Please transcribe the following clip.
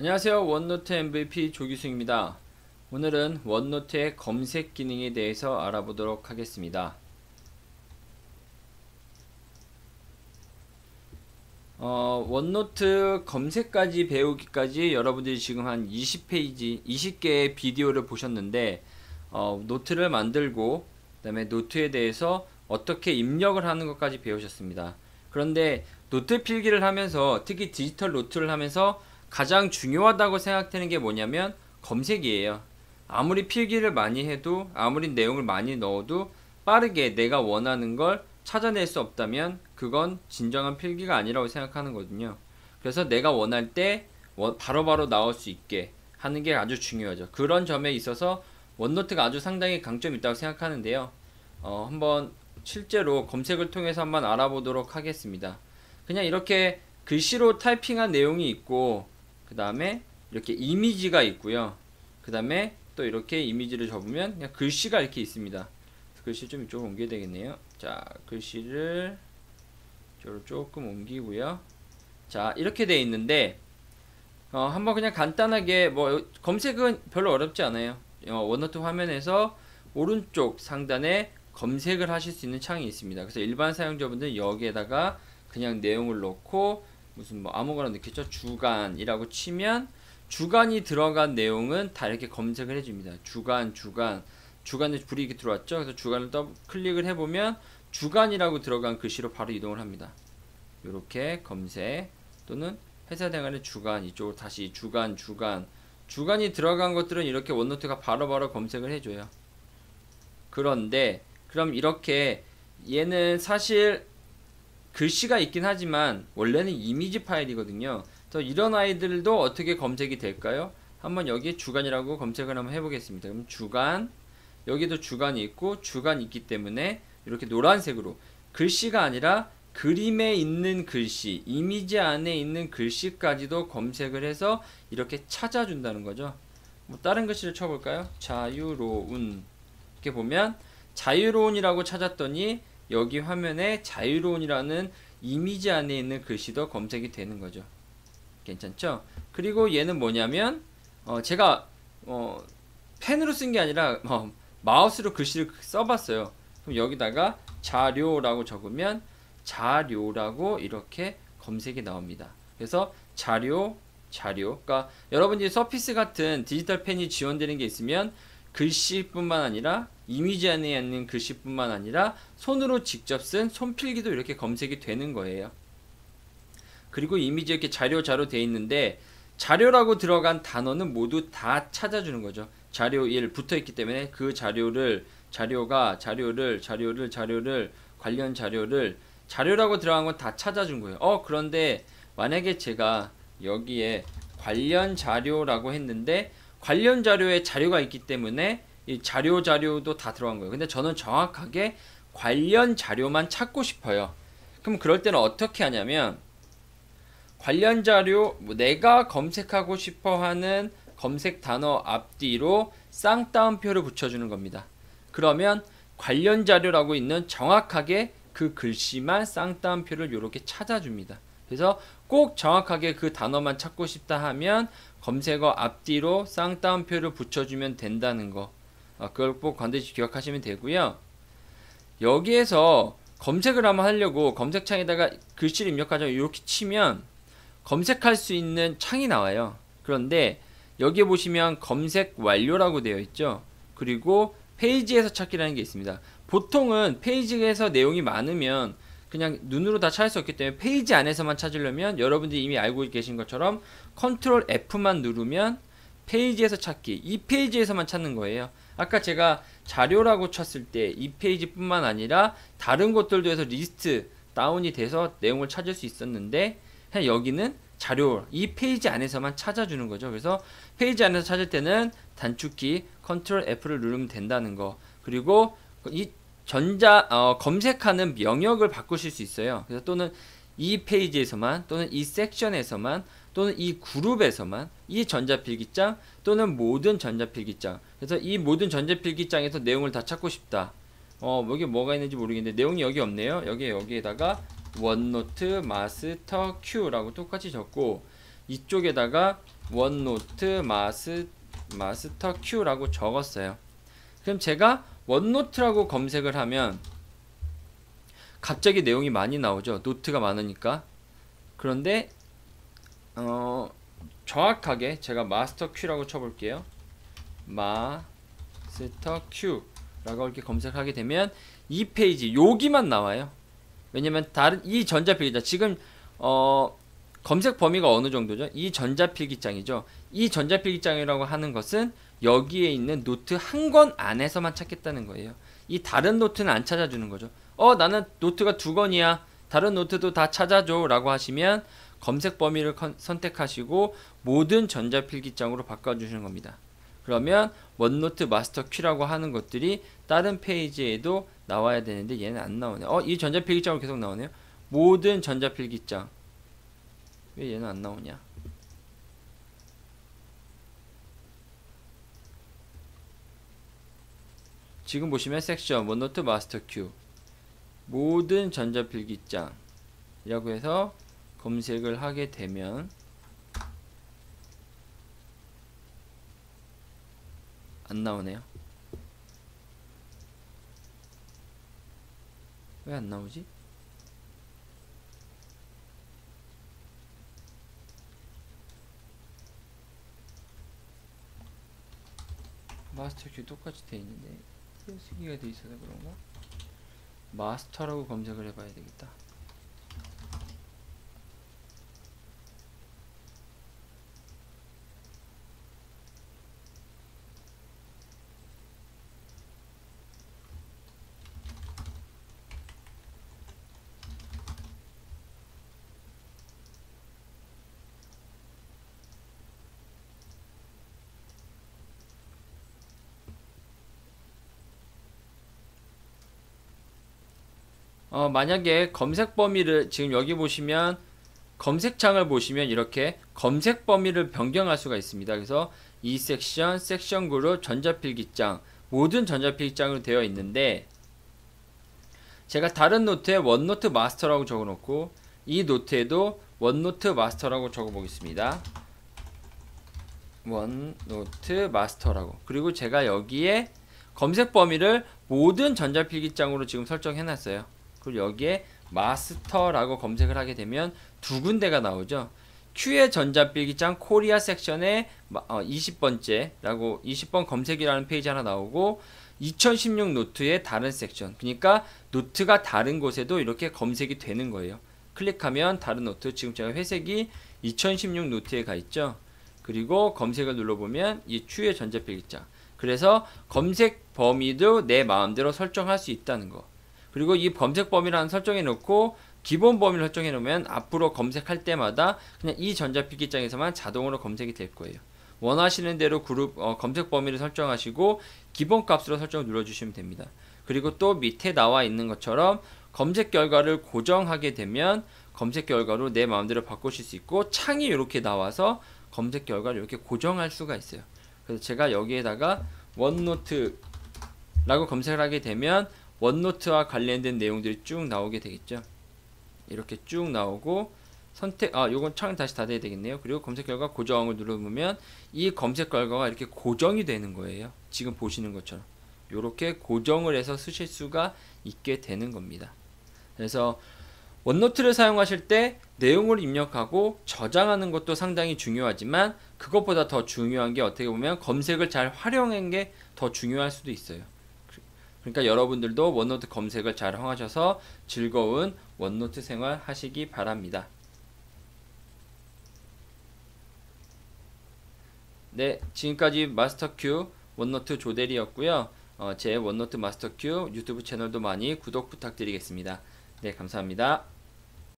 안녕하세요. 원노트 MVP 조기승입니다. 오늘은 원노트의 검색 기능에 대해서 알아보도록 하겠습니다. 원노트 검색까지 배우기까지 여러분들이 지금 한 20페이지, 20개의 비디오를 보셨는데 노트를 만들고 그 다음에 노트에 대해서 어떻게 입력을 하는 것까지 배우셨습니다. 그런데 노트 필기를 하면서 특히 디지털 노트를 하면서 가장 중요하다고 생각되는 게 뭐냐면 검색이에요. 아무리 필기를 많이 해도 아무리 내용을 많이 넣어도 빠르게 내가 원하는 걸 찾아낼 수 없다면 그건 진정한 필기가 아니라고 생각하는 거거든요. 그래서 내가 원할 때 바로바로 나올 수 있게 하는 게 아주 중요하죠. 그런 점에 있어서 원노트가 아주 상당히 강점이 있다고 생각하는데요. 한번 실제로 검색을 통해서 한번 알아보도록 하겠습니다. 그냥 이렇게 글씨로 타이핑한 내용이 있고 그 다음에 이렇게 이미지가 있고요. 그 다음에 또 이렇게 이미지를 접으면 그냥 글씨가 이렇게 있습니다. 글씨 좀 이쪽으로 옮겨야 되겠네요. 자, 글씨를 이쪽으로 조금 옮기고요. 자, 이렇게 돼 있는데 한번 그냥 간단하게 검색은 별로 어렵지 않아요. 원노트 화면에서 오른쪽 상단에 검색을 하실 수 있는 창이 있습니다. 그래서 일반 사용자분들은 여기에다가 그냥 내용을 넣고 무슨 아무거나 넣겠죠. 주간이라고 치면 주간이 들어간 내용은 다 이렇게 검색을 해줍니다. 주간에 불이 이렇게 들어왔죠. 그래서 주간을 클릭을 해보면 주간이라고 들어간 글씨로 바로 이동을 합니다. 이렇게 검색 또는 회사 생활의 주간 이쪽으로 다시 주간이 들어간 것들은 이렇게 원노트가 바로바로 검색을 해줘요. 그런데 그럼 이렇게 얘는 사실 글씨가 있긴 하지만 원래는 이미지 파일이거든요. 그래서 이런 아이들도 어떻게 검색이 될까요? 한번 여기 주간이라고 검색을 한번 해보겠습니다. 그럼 주간, 여기도 주간이 있고 주간이 있기 때문에 이렇게 노란색으로 글씨가 아니라 그림에 있는 글씨, 이미지 안에 있는 글씨까지도 검색을 해서 이렇게 찾아준다는 거죠. 다른 글씨를 쳐볼까요? 자유로운. 이렇게 보면 자유로운이라고 찾았더니 여기 화면에 자유로운이라는 이미지 안에 있는 글씨도 검색이 되는 거죠. 괜찮죠? 그리고 얘는 뭐냐면 제가 펜으로 쓴 게 아니라 마우스로 글씨를 써봤어요. 그럼 여기다가 자료라고 적으면 자료라고 이렇게 검색이 나옵니다. 그래서 자료. 그러니까 여러분들이 서피스 같은 디지털 펜이 지원되는 게 있으면 글씨뿐만 아니라 이미지 안에 있는 글씨뿐만 아니라 손으로 직접 쓴 손필기도 이렇게 검색이 되는 거예요. 그리고 이미지 이렇게 자료 돼 있는데 자료라고 들어간 단어는 모두 다 찾아주는 거죠. 자료 1 붙어 있기 때문에 그 자료를 관련 자료를 자료라고 들어간 건 다 찾아준 거예요. 그런데 만약에 제가 여기에 관련 자료라고 했는데 관련 자료에 자료가 있기 때문에 이 자료도 다 들어간 거예요. 근데 저는 정확하게 관련 자료만 찾고 싶어요. 그럼 그럴 때는 어떻게 하냐면 관련 자료, 내가 검색하고 싶어 하는 검색 단어 앞뒤로 쌍따옴표를 붙여주는 겁니다. 그러면 관련 자료라고 있는 정확하게 그 글씨만 쌍따옴표를 이렇게 찾아줍니다. 그래서 꼭 정확하게 그 단어만 찾고 싶다 하면 검색어 앞뒤로 쌍따옴표를 붙여주면 된다는 거. 그걸 꼭 반드시 기억하시면 되고요. 여기에서 검색을 한번 하려고 검색창에다가 글씨를 입력하자면 이렇게 치면 검색할 수 있는 창이 나와요. 그런데 여기에 보시면 검색 완료라고 되어 있죠. 그리고 페이지에서 찾기라는 게 있습니다. 보통은 페이지에서 내용이 많으면 그냥 눈으로 다 찾을 수 없기 때문에 페이지 안에서만 찾으려면 여러분들이 이미 알고 계신 것처럼 컨트롤 F만 누르면 페이지에서 찾기, 이 페이지에서만 찾는 거예요. 아까 제가 자료라고 쳤을 때 이 페이지뿐만 아니라 다른 곳들도 해서 리스트 다운이 돼서 내용을 찾을 수 있었는데 그냥 여기는 자료, 이 페이지 안에서만 찾아주는 거죠. 그래서 페이지 안에서 찾을 때는 단축키 컨트롤 F를 누르면 된다는 거. 그리고 이 검색하는 명역을 바꾸실 수 있어요. 그래서 또는 이 페이지에서만, 또는 이 섹션에서만, 또는 이 그룹에서만, 이 전자필기장, 또는 모든 전자필기장. 그래서 이 모든 전자필기장에서 내용을 다 찾고 싶다. 여기 뭐가 있는지 모르겠는데 내용이 여기 없네요. 여기에다가 원노트 마스터 Q라고 똑같이 적고 이쪽에다가 원노트 마스터 Q라고 적었어요. 그럼 제가 원노트라고 검색을 하면 갑자기 내용이 많이 나오죠. 노트가 많으니까. 그런데 정확하게 제가 마스터 Q라고 쳐볼게요. 마스터 Q라고 이렇게 검색하게 되면 이 페이지 여기만 나와요. 왜냐면 다른 이 전자필기장 지금 검색 범위가 어느 정도죠? 이 전자필기장이죠. 이 전자필기장이라고 하는 것은 여기에 있는 노트 한 권 안에서만 찾겠다는 거예요. 이 다른 노트는 안 찾아주는 거죠. 나는 노트가 2권이야. 다른 노트도 다 찾아줘 라고 하시면 검색 범위를 선택하시고 모든 전자필기장으로 바꿔주시는 겁니다. 그러면 원노트 마스터 Q라고 하는 것들이 다른 페이지에도 나와야 되는데 얘는 안 나오네요. 이 전자필기장으로 계속 나오네요. 모든 전자필기장. 왜 얘는 안 나오냐? 지금 보시면 섹션 원노트 마스터 Q 모든 전자필기장 이라고 해서 검색을 하게 되면 안 나오네요. 왜 안 나오지? 마스터 Q 똑같이 돼 있는데 띄어쓰기가 돼 있어서 그런가? 마스터라고 검색을 해봐야 되겠다. 만약에 검색 범위를 지금 여기 보시면 검색창을 보시면 이렇게 검색 범위를 변경할 수가 있습니다. 그래서 이 섹션 그룹 전자필기장 모든 전자필기장으로 되어 있는데 제가 다른 노트에 원노트 마스터라고 적어 놓고 이 노트에도 원노트 마스터라고 적어 보겠습니다. 원노트 마스터라고. 그리고 제가 여기에 검색 범위를 모든 전자필기장으로 지금 설정해 놨어요. 그리고 여기에 마스터라고 검색을 하게 되면 두 군데가 나오죠. Q의 전자필기장 코리아 섹션에 20번째라고 20번 검색이라는 페이지 하나 나오고 2016 노트의 다른 섹션, 그러니까 노트가 다른 곳에도 이렇게 검색이 되는 거예요. 클릭하면 다른 노트, 지금 제가 회색이 2016 노트에 가 있죠. 그리고 검색을 눌러보면 이 Q의 전자필기장, 그래서 검색 범위도 내 마음대로 설정할 수 있다는 거. 그리고 이 검색 범위라는 설정해 놓고 기본 범위를 설정해 놓으면 앞으로 검색할 때마다 그냥 이 전자필기장에서만 자동으로 검색이 될 거예요. 원하시는 대로 그룹 검색 범위를 설정하시고 기본 값으로 설정을 눌러주시면 됩니다. 그리고 또 밑에 나와 있는 것처럼 검색 결과를 고정하게 되면 검색 결과로 내 마음대로 바꾸실 수 있고 창이 이렇게 나와서 검색 결과를 이렇게 고정할 수가 있어요. 그래서 제가 여기에다가 원노트라고 검색을 하게 되면 원노트와 관련된 내용들이 쭉 나오게 되겠죠. 이렇게 쭉 나오고 요건 창을 다시 닫아야 되겠네요. 그리고 검색 결과 고정을 눌러보면 이 검색 결과가 이렇게 고정이 되는 거예요. 지금 보시는 것처럼 이렇게 고정을 해서 쓰실 수가 있게 되는 겁니다. 그래서 원노트를 사용하실 때 내용을 입력하고 저장하는 것도 상당히 중요하지만 그것보다 더 중요한 게 어떻게 보면 검색을 잘 활용한 게 더 중요할 수도 있어요. 그러니까 여러분들도 원노트 검색을 잘 활용하셔서 즐거운 원노트 생활 하시기 바랍니다. 네, 지금까지 마스터 Q 원노트 조대리였고요. 제 원노트 마스터 Q 유튜브 채널도 많이 구독 부탁드리겠습니다. 네, 감사합니다.